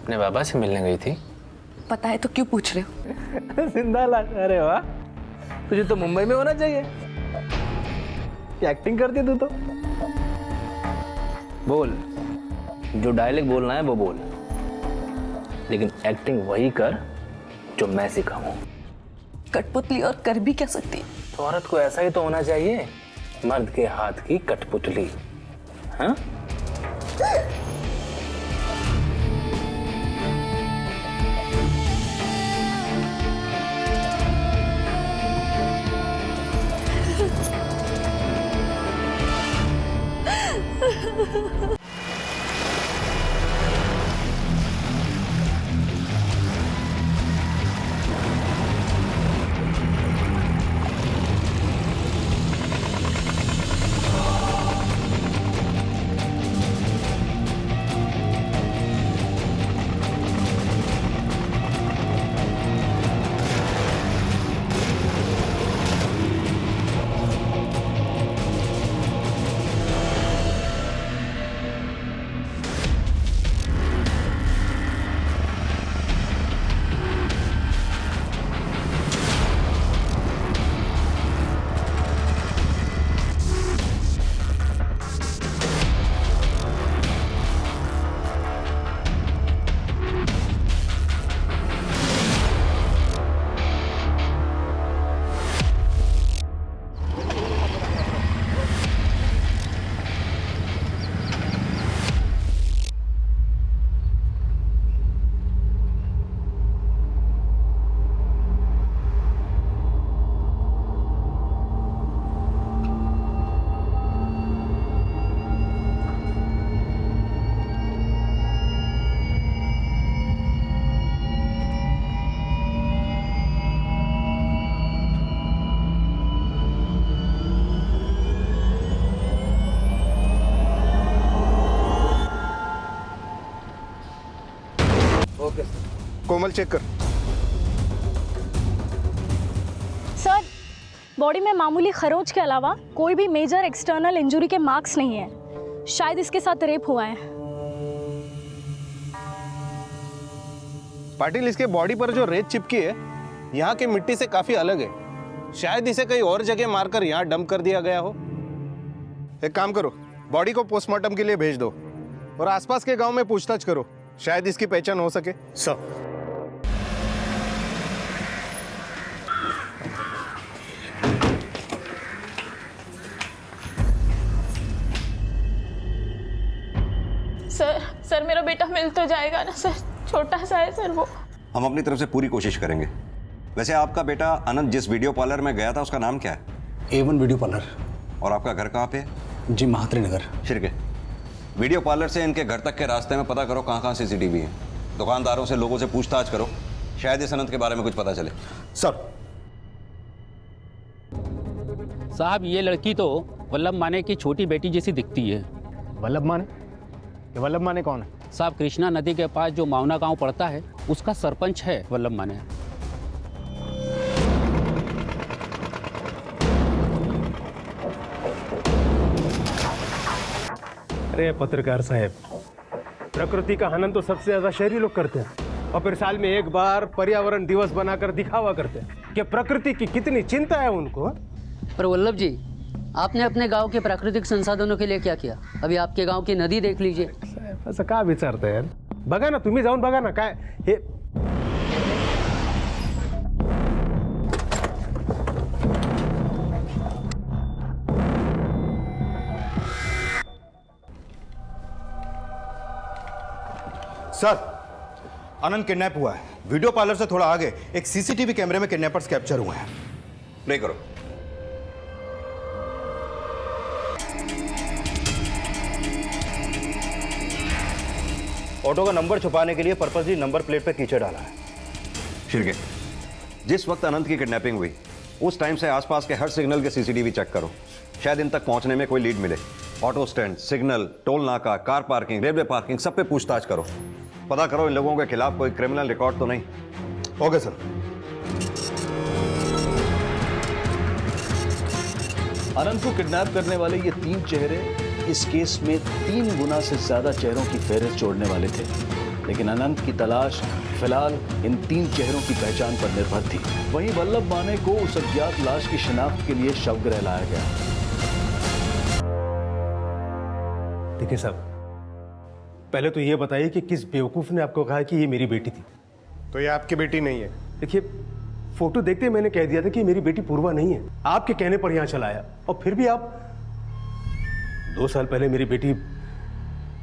अपने बाबा से मिलने गई थी। पता है तो क्यों पूछ रहे हो? जिंदा लाश। अरे वाह, तुझे तो मुंबई में होना चाहिए। क्या एक्टिंग करती तू तो। बोल, जो डायलॉग बोलना है वो बोल, लेकिन एक्टिंग वही कर जो मैं सिखाऊं। कठपुतली और कर भी क्या सकती है? तो औरत को ऐसा ही तो होना चाहिए, मर्द के हाथ की कठपुतली। हाँ? कोमल चेक कर। सर, बॉडी में मामूली खरोच के अलावा कोई भी मेजर एक्सटर्नल इंजरी के मार्क्स नहीं है। शायद इसके साथ रेप हुआ है। पाटिल, इसके बॉडी पर जो रेत चिपकी है यहाँ की मिट्टी से काफी अलग है। शायद इसे कहीं और जगह मारकर यहाँ डंप कर दिया गया हो। एक काम करो, बॉडी को पोस्टमार्टम के लिए भेज दो और आसपास के गांव में पूछताछ करो, शायद इसकी पहचान हो सके। सर, सर मेरा बेटा मिल तो जाएगा ना सर? छोटा सा है सर वो। हम अपनी तरफ से पूरी कोशिश करेंगे। वैसे आपका बेटा अनंत जिस वीडियो पार्लर में गया था उसका नाम क्या है? A1 video parlour. और आपका घर कहाँ पे है? जी, महात्री नगर। शिरके। वीडियो पार्लर से इनके घर तक के रास्ते में पता करो कहाँ कहाँ CCTV है। दुकानदारों से, लोगों से पूछताछ करो, शायद इस अनंत के बारे में कुछ पता चले। सर। साहब, ये लड़की तो वल्लभ माने की छोटी बेटी जैसी दिखती है। वल्लभ माने? ये वल्लभ माने कौन है? साहब, कृष्णा नदी के पास जो मावना गांव पड़ता है उसका सरपंच है वल्लभ माने। अरे पत्रकार साहब, प्रकृति का हनन तो सबसे ज्यादा शहरी लोग करते हैं और फिर साल में एक बार पर्यावरण दिवस बनाकर दिखावा करते हैं कि प्रकृति की कितनी चिंता है उनको। पर वल्लभ जी, आपने अपने गांव के प्राकृतिक संसाधनों के लिए क्या किया? अभी आपके गांव की नदी देख लीजिए। असं का विचारता यार? बघा ना, तुम्ही जाऊन बघा ना काय हे। सर, अनंत किडनैप हुआ है। वीडियो पार्लर से थोड़ा आगे एक CCTV कैमरे में किडनैपर्स कैप्चर हुए हैं। प्ले करो। ऑटो का नंबर छुपाने के लिए पर्पसली नंबर प्लेट पे कीचड़ डाला है। शिरके, जिस वक्त अनंत की किडनैपिंग हुई उस टाइम से आसपास के हर सिग्नल के CCTV चेक करो, शायद इन तक पहुंचने में कोई लीड मिले। ऑटो स्टैंड, सिग्नल, टोल नाका, कार पार्किंग, रेलवे पार्किंग, सब पे पूछताछ करो। पता करो इन लोगों के खिलाफ कोई क्रिमिनल रिकॉर्ड तो नहीं। Okay sir. अनंत को किडनैप करने वाले ये 3 चेहरे इस केस में 3 गुना से ज्यादा चेहरों की फेहरिस्त जोड़ने वाले थे। लेकिन अनंत की तलाश फिलहाल इन 3 चेहरों की पहचान पर निर्भर थी। वहीं वल्लभ माने को उस अज्ञात लाश की शिनाख्त के लिए शवगृह लाया गया। देखिए साहब, पहले तो ये बताइए कि किस बेवकूफ ने आपको कहा कि ये मेरी बेटी थी? तो ये आपकी बेटी नहीं है? देखिए, फोटो देखते ही मैंने कह दिया था कि मेरी बेटी पूर्वा नहीं है। आपके कहने पर यहां चला आया, और फिर भी आप 2 साल पहले मेरी बेटी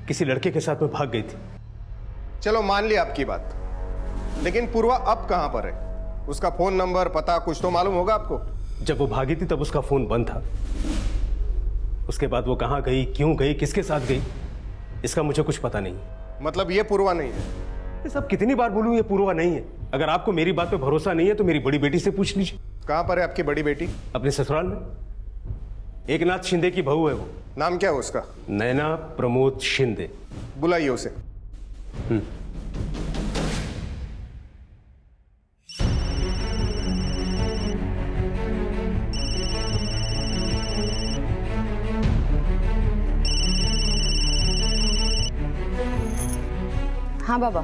किसी लड़के के साथ में भाग गई थी। चलो मान ली आपकी बात, लेकिन पूर्वा अब कहां पर है? उसका फोन नंबर, पता कुछ तो मालूम होगा आपको? जब वो भागी थी तब उसका फोन बंद था। उसके बाद वो कहां गई, क्यों गई, किसके साथ गई, इसका मुझे कुछ पता नहीं। मतलब ये पूर्वा नहीं है? ये सब कितनी बार बोलूं, ये पूर्वा नहीं है। अगर आपको मेरी बात पे भरोसा नहीं है तो मेरी बड़ी बेटी से पूछ लीजिए। कहां पर है आपकी बड़ी बेटी? अपने ससुराल में। एकनाथ शिंदे की बहू है वो। नाम क्या है उसका? नैना प्रमोद शिंदे। बुलाइए उसे। हाँ बाबा।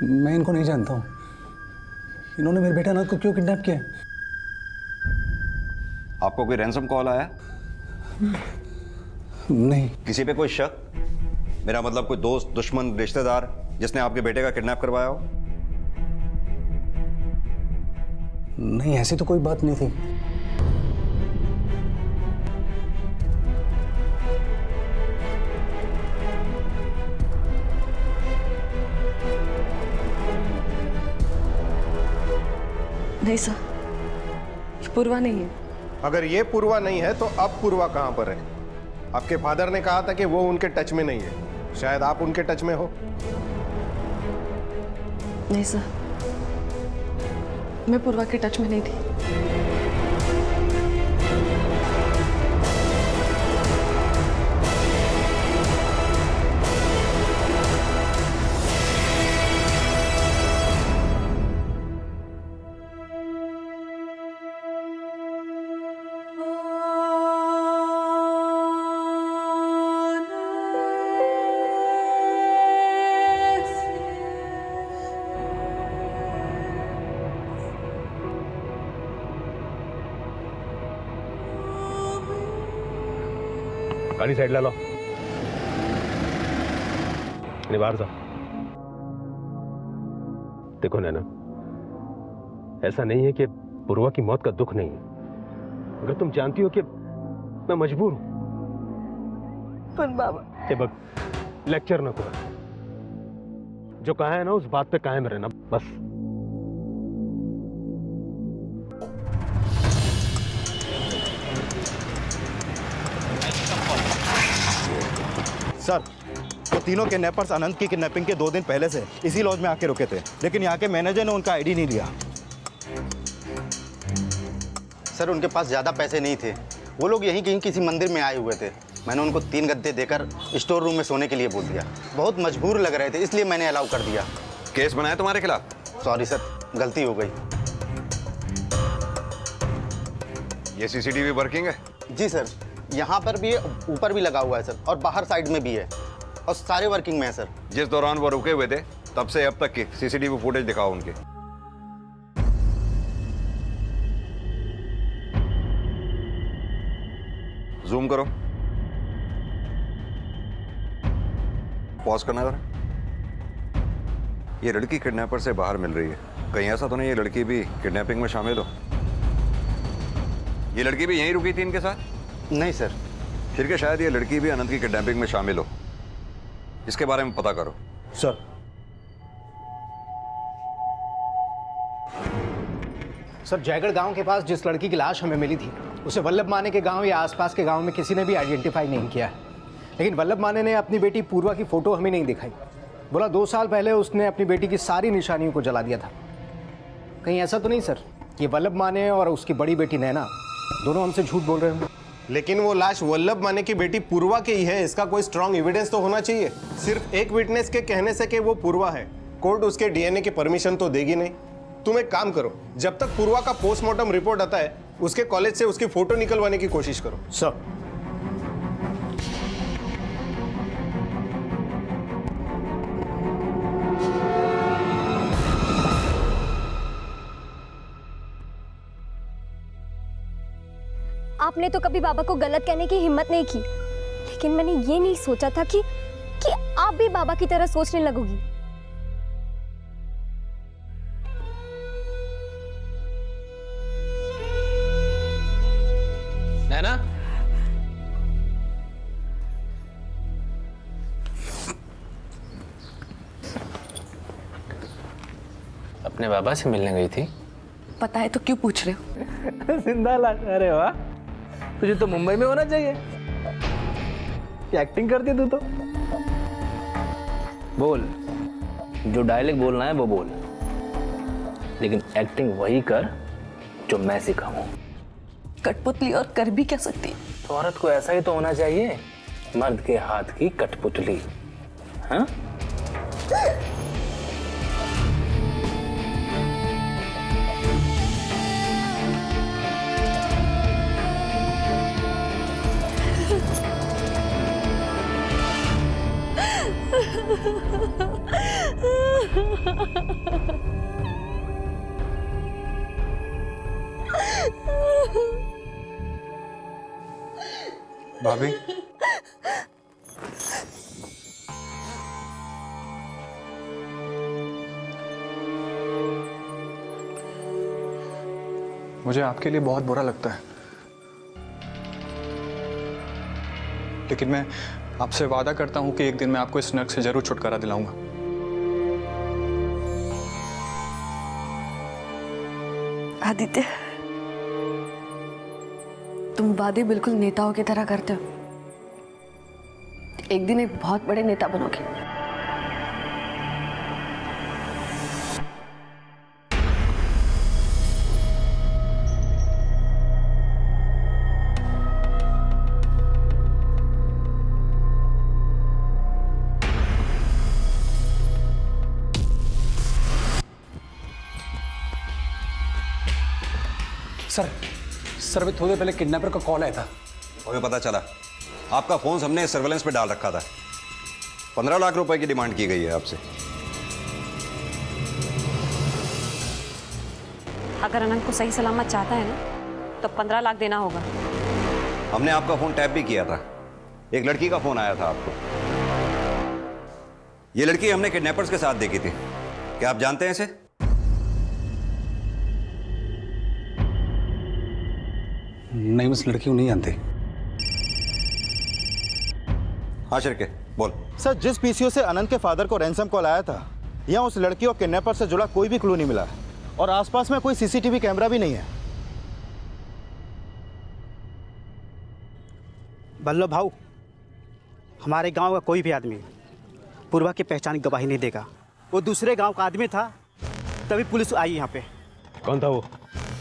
मैं इनको नहीं जानता हूँ। इन्होंने मेरे बेटा अनंत को क्यों किडनैप किया? आपको कोई रैंसम कॉल आया? नहीं। किसी पे कोई शक? मेरा मतलब कोई दोस्त, दुश्मन, रिश्तेदार जिसने आपके बेटे का किडनैप करवाया हो? नहीं, ऐसी तो कोई बात नहीं थी। नहीं सर, ये पूर्वा नहीं है। अगर ये पूर्वा नहीं है तो अब पूर्वा कहां पर है? आपके फादर ने कहा था कि वो उनके टच में नहीं है। शायद आप उनके टच में हो। नहीं सर, मैं पूर्वा के टच में नहीं थी। गाड़ी साइड ला लो। बाहर जाओ। देखो नैना, ऐसा नहीं है कि पूर्वा की मौत का दुख नहीं है। अगर तुम जानती हो कि मैं मजबूर हूं। पर बाबा, ये बक लेक्चर ना करो। जो कहा है ना उस बात पे कायम रहना बस। सर, वो तीनों किडनैपर्स अनंत की किडनैपिंग के 2 दिन पहले से इसी लॉज में आके रुके थे, लेकिन यहाँ के मैनेजर ने उनका आईडी नहीं लिया। सर, उनके पास ज़्यादा पैसे नहीं थे। वो लोग यहीं कहीं किसी मंदिर में आए हुए थे। मैंने उनको 3 गद्दे देकर स्टोर रूम में सोने के लिए बोल दिया। बहुत मजबूर लग रहे थे, इसलिए मैंने अलाउ कर दिया। केस बनाया तुम्हारे खिलाफ? सॉरी सर, गलती हो गई। ये सीसीटीवी वर्किंग है? जी सर, यहाँ पर भी है, ऊपर भी लगा हुआ है सर, और बाहर साइड में भी है, और सारे वर्किंग में है सर। जिस दौरान वो रुके हुए थे तब से अब तक की सीसीटीवी फुटेज दिखाओ उनके। जूम करो, पॉज करना जरा। ये लड़की किडनैपर से बाहर मिल रही है। कहीं ऐसा तो नहीं ये लड़की भी किडनैपिंग में शामिल हो? ये लड़की भी यहीं रुकी थी इनके साथ? नहीं सर। फिर क्या शायद ये लड़की भी अनंत की किडनैपिंग में शामिल हो। इसके बारे में पता करो। सर, सर, जयगढ़ गांव के पास जिस लड़की की लाश हमें मिली थी उसे वल्लभ माने के गांव या आसपास के गांव में किसी ने भी आइडेंटिफाई नहीं किया है। लेकिन वल्लभ माने ने अपनी बेटी पूर्वा की फोटो हमें नहीं दिखाई। बोला 2 साल पहले उसने अपनी बेटी की सारी निशानियों को जला दिया था। कहीं ऐसा तो नहीं सर कि वल्लभ माने और उसकी बड़ी बेटी नैना दोनों हमसे झूठ बोल रहे हैं? लेकिन वो लाश वल्लभ माने की बेटी पूर्वा की ही है, इसका कोई स्ट्रॉन्ग एविडेंस तो होना चाहिए। सिर्फ एक विटनेस के कहने से कि वो पूर्वा है कोर्ट उसके डीएनए की परमिशन तो देगी नहीं। तुम एक काम करो, जब तक पूर्वा का पोस्टमार्टम रिपोर्ट आता है उसके कॉलेज से उसकी फोटो निकलवाने की कोशिश करो। सर, आपने तो कभी बाबा को गलत कहने की हिम्मत नहीं की, लेकिन मैंने ये नहीं सोचा था कि आप भी बाबा की तरह सोचने लगोगी। नैना, अपने बाबा से मिलने गई थी? पता है तो क्यों पूछ रहे हो? जिंदा लाश। अरे वाह, तुझे तो मुंबई में होना चाहिए। क्या एक्टिंग करती है तू तो। बोल, जो डायलॉग बोलना है वो बोल, लेकिन एक्टिंग वही कर जो मैं सिखाऊं। कठपुतली और कर भी क्या सकती? तो औरत को ऐसा ही तो होना चाहिए, मर्द के हाथ की कठपुतली। हाँ? भाभी, मुझे आपके लिए बहुत बुरा लगता है, लेकिन मैं आपसे वादा करता हूं कि एक दिन मैं आपको इस नर्क से जरूर छुटकारा दिलाऊंगा। आदित्य, तुम वादे बिल्कुल नेताओं की तरह करते हो। एक दिन एक बहुत बड़े नेता बनोगे। सर अभी थोड़ी देर पहले किडनैपर का कॉल आया था। हमें पता चला, आपका फोन हमने सर्वेलेंस पे डाल रखा था। 15 लाख रुपए की डिमांड की गई है आपसे। अगर अनंत को सही सलामत चाहता है ना, तो 15 लाख देना होगा। हमने आपका फोन टैप भी किया था, एक लड़की का फोन आया था आपको। ये लड़की हमने किडनैपर्स के साथ देखी थी। क्या आप जानते हैं इसे? नहीं, मैं इस लड़की को नहीं जानती। हाँ शिरके, बोल। सर, जिस पीसीओ से अनंत के फादर को रैंसम कॉल आया था, यहाँ उस लड़की और किडनैपर से जुड़ा कोई भी क्लू नहीं मिला और आसपास में कोई सीसीटीवी कैमरा भी नहीं है। बल्लभ भाऊ, हमारे गांव का कोई भी आदमी पूर्वा की पहचान की गवाही नहीं देगा। वो दूसरे गांव का आदमी था, तभी पुलिस आई यहाँ पे। कौन था वो?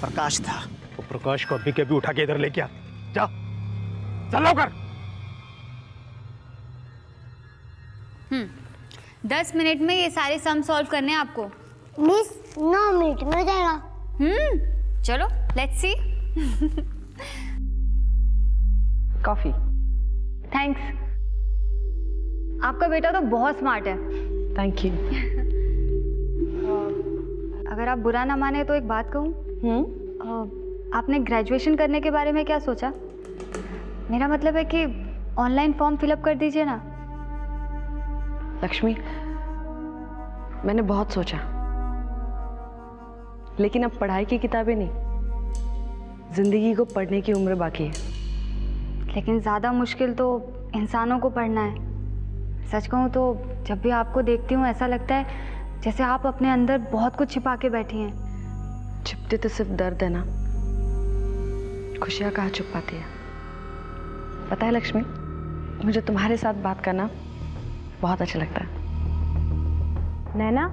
प्रकाश था। वो प्रकाश को अभी के अभी उठा के इधर लेके आ। जा, चल लौकर। 10 मिनट में ये सारे सम सॉल्व करने हैं आपको। मिस 9 मिनट में हो जाएगा। चलो लेट्स सी। कॉफी। थैंक्स। आपका बेटा तो बहुत स्मार्ट है। Thank you. अगर आप बुरा ना माने तो एक बात कहूँ। आपने ग्रेजुएशन करने के बारे में क्या सोचा? मेरा मतलब है कि ऑनलाइन फॉर्म फिलअप कर दीजिए ना। लक्ष्मी, मैंने बहुत सोचा, लेकिन अब पढ़ाई की किताबें नहीं, जिंदगी को पढ़ने की उम्र बाकी है। लेकिन ज़्यादा मुश्किल तो इंसानों को पढ़ना है। सच कहूँ तो जब भी आपको देखती हूँ ऐसा लगता है जैसे आप अपने अंदर बहुत कुछ छिपा के बैठी हैं। छिपते तो सिर्फ दर्द है ना, खुशियाँ कहाँ छुप पाती है। पता है लक्ष्मी, मुझे तुम्हारे साथ बात करना बहुत अच्छा लगता है। नैना,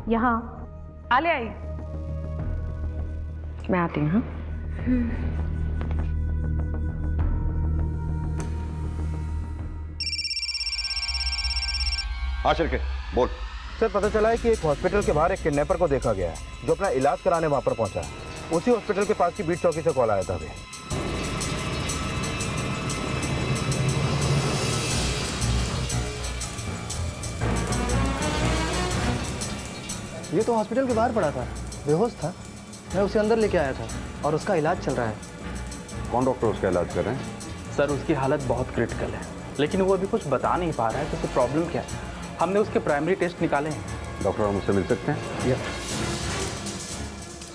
यहाँ आ ले आई। मैं आती हूँ। हाँ, हाँ शिरके, बोल। सर पता चला है कि एक हॉस्पिटल के बाहर एक किडनैपर को देखा गया है जो अपना इलाज कराने वहां पर पहुंचा है। उसी हॉस्पिटल के पास की बीट चौकी से कॉल आया था अभी। ये तो हॉस्पिटल के बाहर पड़ा था, बेहोश था। मैं उसे अंदर लेके आया था और उसका इलाज चल रहा है। कौन डॉक्टर उसका इलाज कर रहे हैं? सर उसकी हालत बहुत क्रिटिकल है, लेकिन वो अभी कुछ बता नहीं पा रहा है कि उसे प्रॉब्लम क्या है। हमने उसके प्राइमरी टेस्ट निकाले हैं। डॉक्टर हम उससे मिल सकते हैं?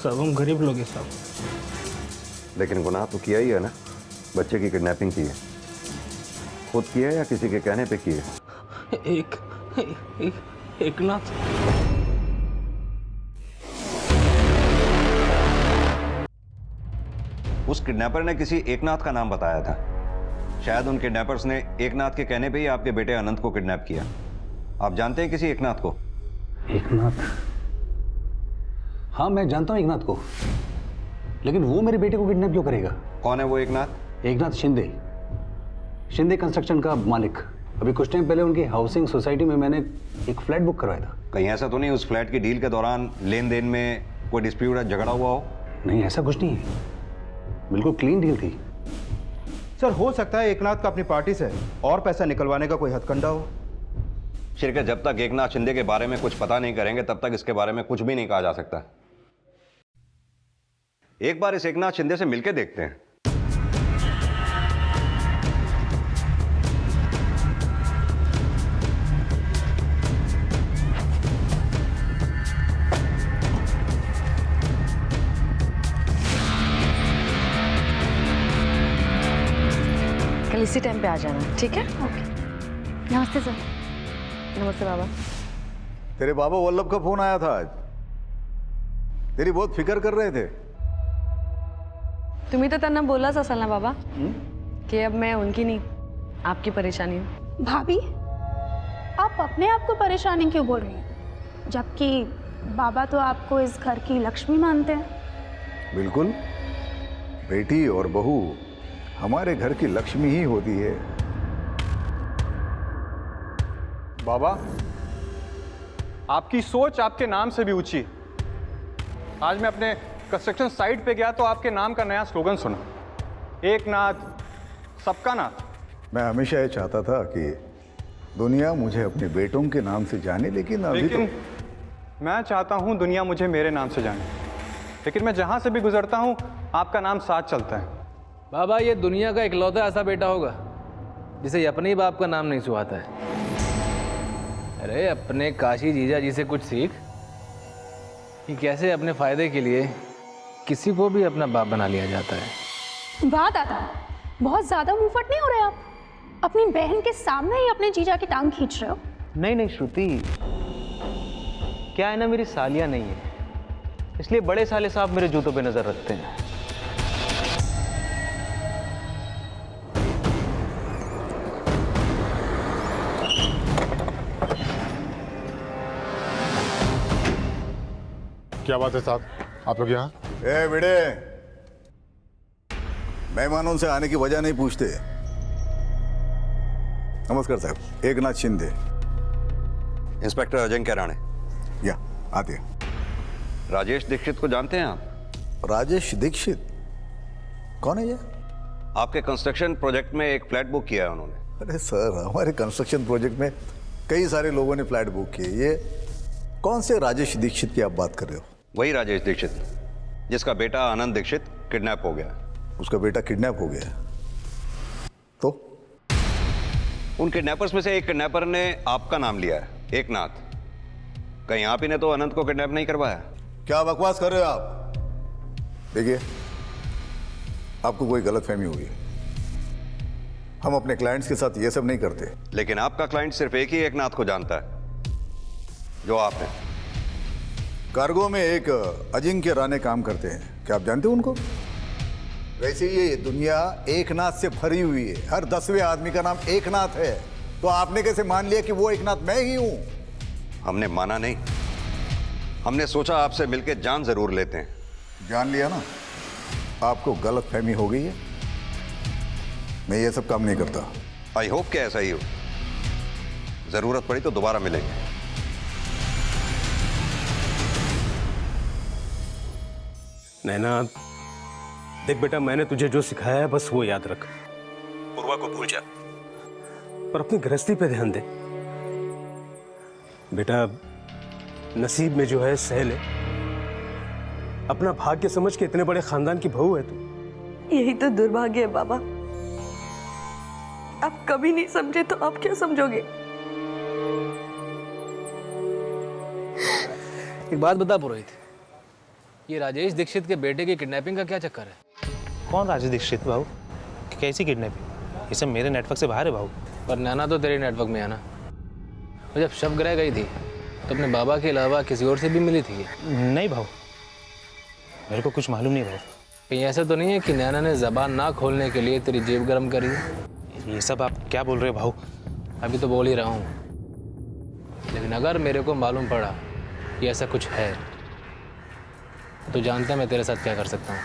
सब हम गरीब लोग हैं सब। लेकिन गुनाह तो किया ही है ना, बच्चे की किडनैपिंग की है। खुद किया है या किसी के कहने पे की है? एक ना उस किडनैपर ने किसी एकनाथ का नाम बताया था। शायद उन किडनैपर्स ने एकनाथ के कहने पे ही आपके बेटे अनंत को किडनैप किया। आप जानते हैं किसी एकनाथ को? एकनाथ? हाँ मैं जानता हूँ एकनाथ को, लेकिन वो मेरे बेटे को किडनैप क्यों करेगा? कौन है वो एकनाथ? एकनाथ शिंदे, शिंदे कंस्ट्रक्शन का मालिक। अभी कुछ टाइम पहले उनकी हाउसिंग सोसाइटी में मैंने एक फ्लैट बुक करवाया था। कहीं ऐसा तो नहीं उस फ्लैट की डील के दौरान लेन देन में कोई डिस्प्यूट झगड़ा हुआ हो? नहीं ऐसा कुछ नहीं है, बिल्कुल क्लीन डील थी। सर हो सकता है एकनाथ का अपनी पार्टी से और पैसा निकलवाने का कोई हथकंडा हो। शिरकत जब तक एकनाथ शिंदे के बारे में कुछ पता नहीं करेंगे तब तक इसके बारे में कुछ भी नहीं कहा जा सकता। एक बार इस एकनाथ शिंदे से मिलके देखते हैं। कल इसी टाइम पे आ जाना, ठीक है? ओके। नमस्ते सर। नमस्ते बाबा। तेरे बाबा वल्लभ का फोन आया था आज, तेरी बहुत फिक्र कर रहे थे। तुम्ही तो त्यांना बोलाच असाल ना बाबा कि अब मैं उनकी नहीं आपकी परेशानी हूँ। भाभी, आप अपने आप को परेशानी क्यों बोल रही हैं, जबकि बाबा तो आपको इस घर की लक्ष्मी मानते हैं। बिल्कुल, बेटी और बहू हमारे घर की लक्ष्मी ही होती है। बाबा, आपकी सोच आपके नाम से भी ऊंची। आज मैं अपने कंस्ट्रक्शन साइट पे गया तो आपके नाम का नया स्लोगन सुना, एक नाथ सबका नाथ। मैं हमेशा ये चाहता था कि दुनिया मुझे अपने बेटों के नाम से जाने, लेकिन अभी तो मैं चाहता हूं दुनिया मुझे मेरे नाम से जाने, लेकिन मैं जहां से भी गुजरता हूं आपका नाम साथ चलता है। बाबा ये दुनिया का इकलौता ऐसा बेटा होगा जिसे अपने ही बाप का नाम नहीं सुहाता है। अरे अपने काशी जीजा जी से कुछ सीख कि कैसे अपने फायदे के लिए किसी को भी अपना बाप बना लिया जाता है। वाह दादा, बहुत ज्यादा मुंहफट नहीं हो रहे आप? अपनी बहन के सामने ही अपने जीजा की टांग खींच रहे हो। नहीं नहीं श्रुति, क्या है ना, मेरी सालियाँ नहीं है, इसलिए बड़े साले साहब मेरे जूतों पे नजर रखते हैं। क्या बात है साहब, आप लोग यहाँ? ए बेटे, मेहमानों से आने की वजह नहीं पूछते। नमस्कार साहब, एकनाथ शिंदे। इंस्पेक्टर अजिंक्य राणे। या आते हैं। राजेश दीक्षित को जानते हैं आप? राजेश दीक्षित कौन है ये? आपके कंस्ट्रक्शन प्रोजेक्ट में एक फ्लैट बुक किया है उन्होंने। अरे सर, हमारे कंस्ट्रक्शन प्रोजेक्ट में कई सारे लोगों ने फ्लैट बुक किए। ये कौन से राजेश दीक्षित की आप बात कर रहे हो? वही राजेश दीक्षित जिसका बेटा आनंद दीक्षित किडनैप हो गया। उसका बेटा किडनैप हो गया तो? उन किडनैपर्स में से एक किडनैपर ने आपका नाम लिया है, एकनाथ। कहीं आप ही ने तो अनंत को किडनैप नहीं करवाया? क्या बकवास कर रहे हो आप? देखिए, आपको कोई गलतफहमी हुई है। हम अपने क्लाइंट्स के साथ ये सब नहीं करते। लेकिन आपका क्लाइंट सिर्फ एक ही एकनाथ को जानता है, जो आप हैं। कार्गो में एक अजिंक्य राणे काम करते हैं, क्या आप जानते हो उनको? वैसे ये दुनिया एकनाथ से भरी हुई है, हर 10वें आदमी का नाम एकनाथ है। तो आपने कैसे मान लिया कि वो एकनाथ मैं ही हूं? हमने माना नहीं, हमने सोचा आपसे मिलकर जान जरूर लेते हैं। जान लिया ना, आपको गलतफहमी हो गई है। मैं ये सब काम नहीं करता। आई होप कि ऐसा ही हो। जरूरत पड़ी तो दोबारा मिलेंगे। नैना, देख बेटा, मैंने तुझे जो सिखाया है बस वो याद रख। पूर्वा को भूल जा, पर अपनी गृहस्थी पे ध्यान दे। बेटा, नसीब में जो है सह ले। अपना भाग्य समझ के इतने बड़े खानदान की बहू है तू। यही तो दुर्भाग्य है बाबा। आप कभी नहीं समझे तो आप क्या समझोगे? एक बात बता पुरोहित, ये राजेश दीक्षित के बेटे की किडनैपिंग का क्या चक्कर है? कौन राजेश दीक्षित भाऊ? कैसी किडनैपिंग? ये सब मेरे नेटवर्क से बाहर है भाऊ। पर नैना तो तेरे नेटवर्क में है ना। और जब शवगृह गई थी तो अपने बाबा के अलावा किसी और से भी मिली थी? नहीं भाऊ, मेरे को कुछ मालूम नहीं भाऊ। कहीं ऐसा तो नहीं है कि नैना ने जबान ना खोलने के लिए तेरी जेब गर्म करी? ये सब आप क्या बोल रहे हो भाऊ? अभी तो बोल ही रहा हूँ, लेकिन अगर मेरे को मालूम पड़ा कि ऐसा कुछ है तो जानता मैं तेरे साथ क्या कर सकता हूँ।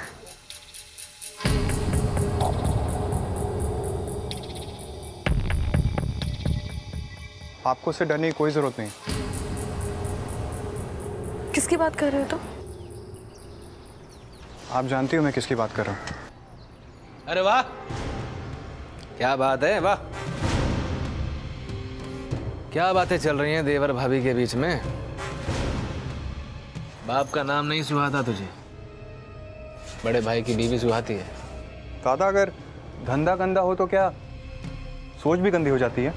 आपको उससे डरने की कोई जरूरत नहीं। किसकी बात कर रहे हो? तो आप जानती हो मैं किसकी बात कर रहा हूँ। अरे वाह, क्या बात है, वाह। क्या बातें चल रही हैं देवर भाभी के बीच में? बाप का नाम नहीं सुहाता तुझे, बड़े भाई की बीवी सुहाती है। दादा, अगर धंधा गंदा हो तो क्या सोच भी गंदी हो जाती है?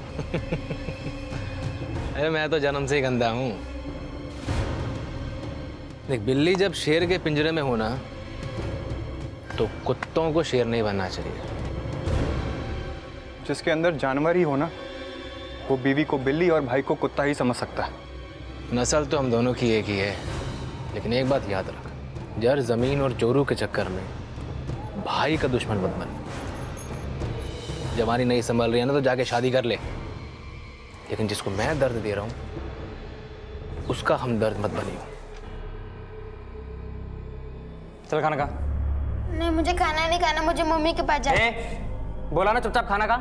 अरे मैं तो जन्म से ही गंदा हूं। देख, बिल्ली जब शेर के पिंजरे में हो ना तो कुत्तों को शेर नहीं बनना चाहिए। जिसके अंदर जानवर ही हो ना, वो बीवी को बिल्ली और भाई को कुत्ता ही समझ सकता है। नस्ल तो हम दोनों की एक ही है, लेकिन एक बात याद रख, जर जमीन और चोरू के चक्कर में भाई का दुश्मन मत बन। जवानी नहीं संभल रही है ना तो जाके शादी कर ले, लेकिन जिसको मैं दर्द दे रहा हूं उसका हमदर्द मत बनियो। चल खाना खा। नहीं, मुझे खाना नहीं खाना, मुझे मम्मी के पास जाना। बोला ना चुपचाप खाना खा।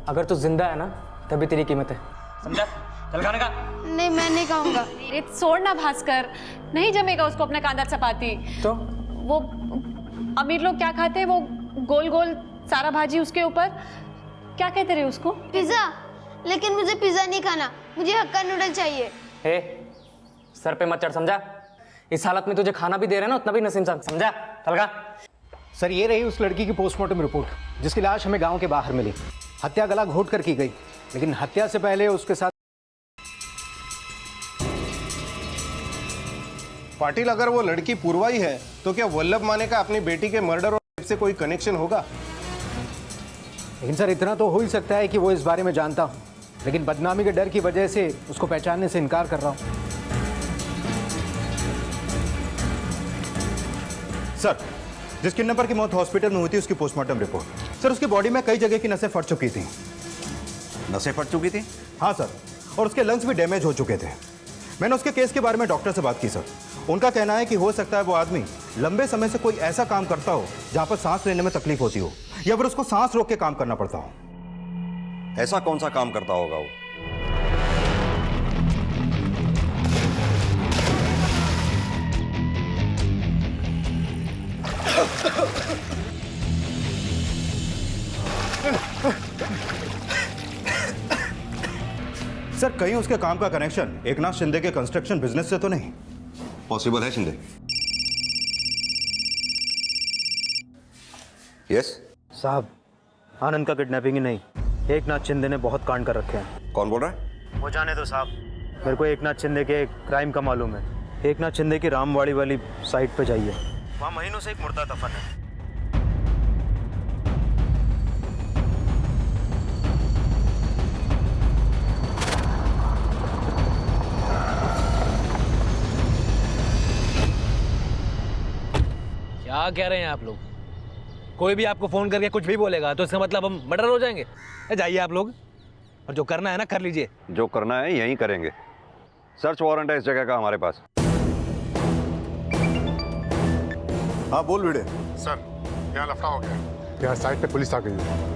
अगर तू जिंदा है ना तभी तेरी कीमत है, समझा? चल खाना खा। नहीं, मैं नहीं खाऊंगा। छोड़ ना भास्कर, नहीं जमेगा उसको अपने कांदा चपाती। तो वो अमीर लोग क्या खाते हैं, वो गोल गोल सारा भाजी उसके ऊपर, क्या कहते रहे उसको? पिज्जा। लेकिन मुझे पिज्जा नहीं खाना, मुझे हक्का नूडल चाहिए। हे, सर पे मत चढ़, समझा? इस हालत में तुझे खाना भी दे रहे हैं ना, उतना भी नसीब समझा? चल खा। सर, ये रही उस लड़की की पोस्टमार्टम रिपोर्ट जिसकी लाश हमें गांव के बाहर मिली। हत्या गला घोट कर की गई, लेकिन हत्या से पहले उसके साथ। पाटिल, अगर वो लड़की पूर्वा ही है तो क्या वल्लभ माने का अपनी बेटी के मर्डर और रेप से कोई कनेक्शन होगा? लेकिन सर, इतना तो हो ही सकता है कि वो इस बारे में जानता हूं, लेकिन बदनामी के डर की वजह से उसको पहचानने से इनकार कर रहा हूं। सर, जिस किडनैपर की मौत हॉस्पिटल में हुई थी उसकी पोस्टमार्टम रिपोर्ट। सर, उसकी बॉडी में कई जगह की नसें फट चुकी थी। नसें फट चुकी थी? हाँ सर, और उसके लंग्स भी डैमेज हो चुके थे। मैंने उसके केस के बारे में डॉक्टर से बात की सर। उनका कहना है कि हो सकता है वो आदमी लंबे समय से कोई ऐसा काम करता हो जहां पर सांस लेने में तकलीफ होती हो, या फिर उसको सांस रोक के काम करना पड़ता हो। ऐसा कौन सा काम करता होगा वो? सर, कहीं उसके काम का कनेक्शन एकनाथ शिंदे के कंस्ट्रक्शन बिजनेस से तो नहीं? पॉसिबल है शिंदे। यस साहब, आनंद का किडनैपिंग ही नहीं, एकनाथ शिंदे ने बहुत कांड कर रखे हैं। कौन बोल रहा है? वो जाने दो साहब, मेरे को एकनाथ शिंदे के क्राइम का मालूम है। एकनाथ शिंदे की रामवाड़ी वाली साइट पे जाइए, वहाँ महीनों से एक मुर्दा दफन है। क्या कह रहे हैं आप लोग? कोई भी आपको फोन करके कुछ भी बोलेगा तो इसका मतलब हम मर्डर हो जाएंगे? जाइए आप लोग, और जो करना है ना कर लीजिए। जो करना है यहीं करेंगे। सर्च वारंट है इस जगह का हमारे पास। हाँ बोल भिड़े। सर, यहाँ लफड़ा हो गया, यहाँ साइड पे पुलिस आ गई है।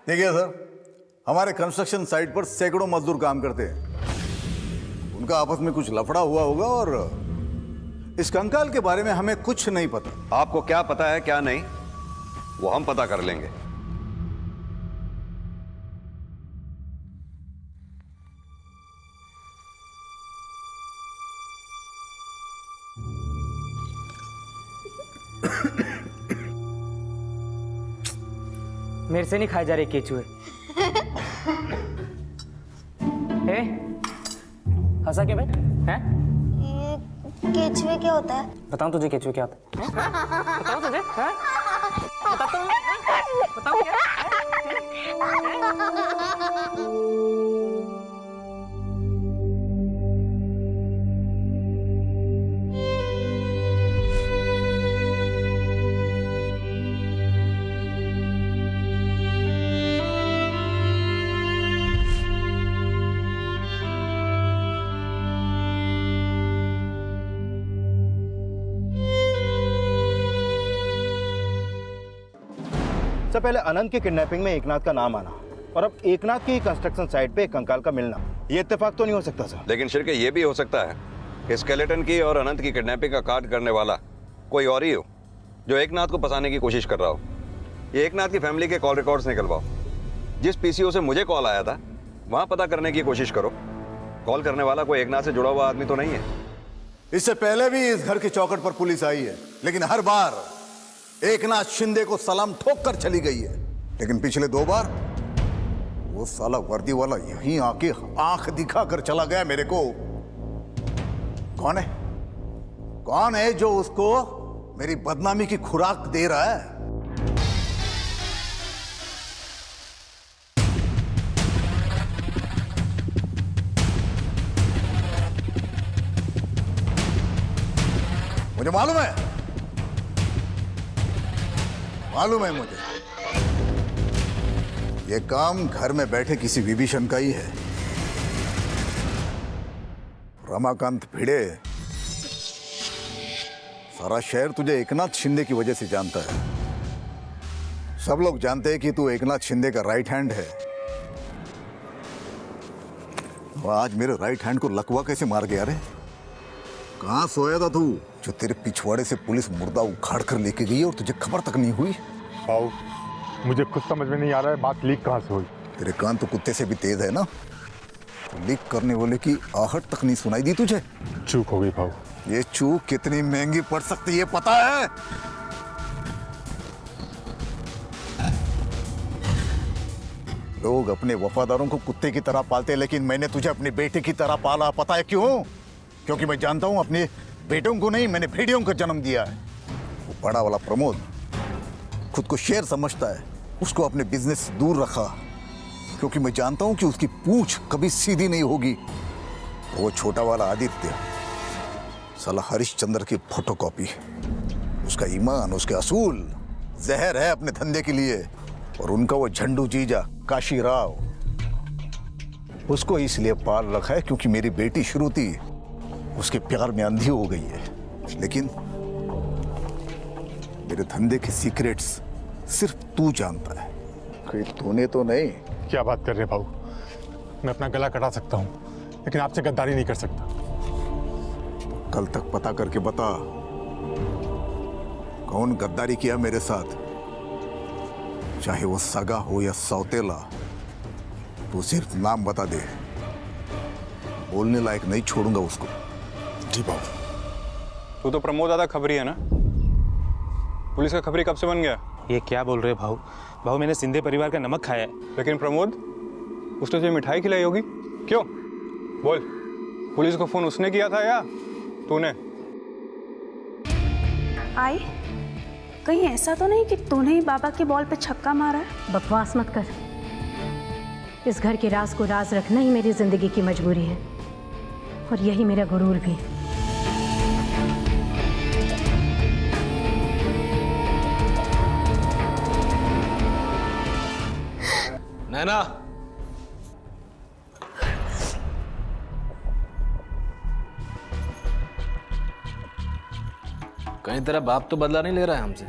देखिए सर, हमारे कंस्ट्रक्शन साइट पर सैकड़ों मजदूर काम करते हैं। उनका आपस में कुछ लफड़ा हुआ होगा और इस कंकाल के बारे में हमें कुछ नहीं पता। आपको क्या पता है क्या नहीं, वो हम पता कर लेंगे। मेरे से नहीं खाए जा रहे केचुए। ए, हंसा क्या बे? हैं? केचुए क्या होता है? बताऊं तुझे केचुए क्या होता है? बताऊं तुझे? हैं? बताता हूं। बताऊं क्या? सबसे पहले अनंत की किडनैपिंग में एकनाथ का नाम आना और अब एकनाथ की कंस्ट्रक्शन साइट पे एक कंकाल का मिलना, ये इत्तेफाक तो नहीं हो सकता सर। लेकिन शिरके ये भी हो सकता है कि स्केलेटन की और अनंत की किडनैपिंग का कार्य करने वाला कोई और ही हो जो एकनाथ को फंसाने की कोशिश कर रहा हो। ये एकनाथ की फैमिली के कॉल रिकॉर्ड्स निकलवाओ। जिस पीसीओ से मुझे कॉल आया था वहां पता करने की कोशिश करो। कॉल करने वाला कोई एकनाथ से जुड़ा हुआ आदमी तो नहीं है। इससे पहले भी इस घर की चौखट पर पुलिस आई है, लेकिन हर बार एकनाथ शिंदे को सलाम ठोक कर चली गई है। लेकिन पिछले 2 बार वो साला वर्दी वाला यहीं आके आंख दिखा कर चला गया मेरे को। कौन है जो उसको मेरी बदनामी की खुराक दे रहा है? मुझे मालूम है मुझे। ये काम घर में बैठे किसी विभीषण का ही है। रमाकांत भिड़े, सारा शहर तुझे एकनाथ शिंदे की वजह से जानता है। सब लोग जानते हैं कि तू एकनाथ शिंदे का राइट हैंड है। और आज मेरे राइट हैंड को लकवा कैसे मार गया रे? कहाँ सोया था तू जो तेरे पिछवाड़े से पुलिस मुर्दा उखाड़ कर लेके गई और तुझे खबर तक नहीं हुई? आओ, मुझे खुद समझ में नहीं आ रहा है बात लीक कहाँ से हुई। तेरे कान तो कुत्ते से भी तेज है ना? तो लीक करने वाले की आहट तक नहीं सुनाई दी तुझे? चूक हो गई भाऊ। ये चूक कितनी महंगी पड़ सकती है पता है? लोग अपने वफादारों को कुत्ते की तरह पालते हैं, लेकिन मैंने तुझे अपने बेटे की तरह पाला। पता है क्यों? क्योंकि मैं जानता हूं अपने बेटों को नहीं, मैंने भेड़ियों को जन्म दिया है। वो बड़ा वाला प्रमोद खुद को शेर समझता है, उसको अपने बिजनेस से दूर रखा क्योंकि मैं जानता हूं कि उसकी पूंछ कभी सीधी नहीं होगी। वो छोटा वाला आदित्य साला हरिश्चंद्र की फोटोकॉपी। उसका ईमान, उसके असूल जहर है अपने धंधे के लिए। और उनका वो झंडू जीजा काशी राव, उसको इसलिए पाल रखा है क्योंकि मेरी बेटी श्रुति उसके प्यार में अंधी हो गई है। लेकिन मेरे धंधे के सीक्रेट्स सिर्फ तू जानता है, कोई तूने तो नहीं। क्या बात कर रहे भाऊ? मैं अपना गला कटा सकता हूँ लेकिन आपसे गद्दारी नहीं कर सकता। कल तक पता करके बता कौन गद्दारी किया मेरे साथ, चाहे वो सगा हो या सौतेला। तू सिर्फ नाम बता दे, बोलने लायक नहीं छोड़ूंगा उसको। जी बाबू। तू तो प्रमोद दादा खबरी है ना? पुलिस का खबरी कब से बन गया? ये क्या बोल रहे भाऊ? भाऊ मैंने सिंधे परिवार का नमक खाया है। लेकिन प्रमोद, उसने तुझे मिठाई खिलाई होगी, क्यों? बोल, पुलिस को फोन उसने किया था या तूने? आई, कहीं ऐसा तो नहीं कि तूने ही बाबा के बॉल पे छक्का मारा है? बकवास मत कर। इस घर के राज को राज रखना ही मेरी जिंदगी की मजबूरी है और यही मेरा गुरूर भी। नैना, कहीं तेरा बाप तो बदला नहीं ले रहा है हमसे?